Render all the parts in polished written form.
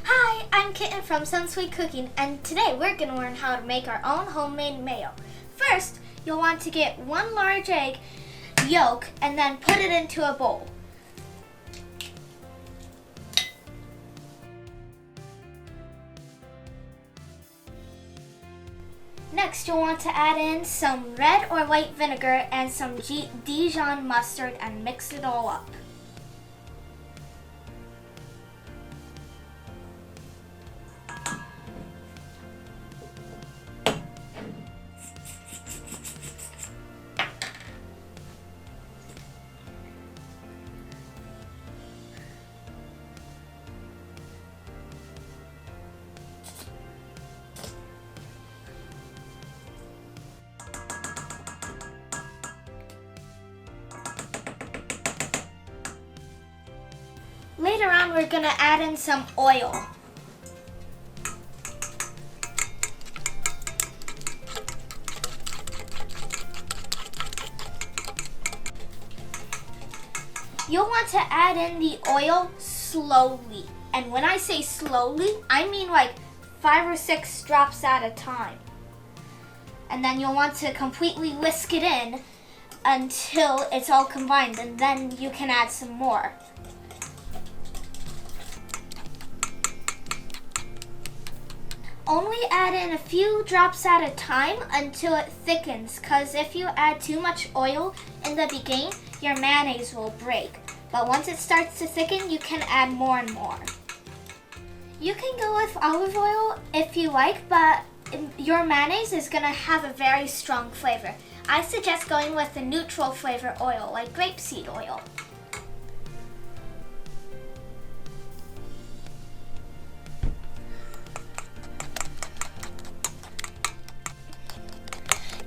Hi, I'm Kitten from SunSweetCooking, and today we're going to learn how to make our own homemade mayo. First, you'll want to get one large egg yolk and then put it into a bowl. Next, you'll want to add in some red or white vinegar and some Dijon mustard and mix it all up. Later on, we're going to add in some oil. You'll want to add in the oil slowly. And when I say slowly, I mean like 5 or 6 drops at a time. And then you'll want to completely whisk it in until it's all combined, and then you can add some more. Only add in a few drops at a time until it thickens, because if you add too much oil in the beginning, your mayonnaise will break. But once it starts to thicken, you can add more and more. You can go with olive oil if you like, but your mayonnaise is going to have a very strong flavor. I suggest going with a neutral flavor oil, like grape-seed oil.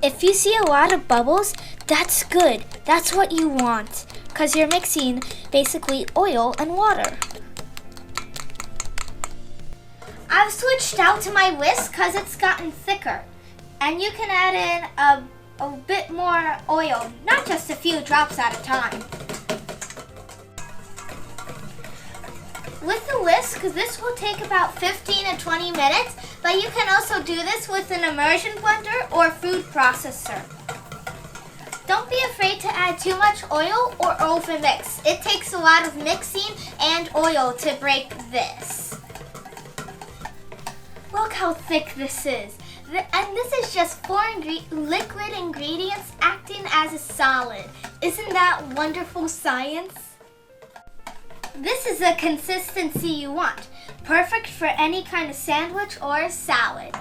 If you see a lot of bubbles, that's good. That's what you want, because you're mixing basically oil and water. I've switched out to my whisk because it's gotten thicker. And you can add in a bit more oil, not just a few drops at a time. With the whisk, this will take about 15 to 20 minutes, but you can also do this with an immersion blender or food processor. Don't be afraid to add too much oil or overmix. It takes a lot of mixing and oil to break this. Look how thick this is. And this is just 4 liquid ingredients acting as a solid. Isn't that wonderful science? This is the consistency you want. Perfect for any kind of sandwich or salad.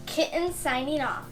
Kitten signing off.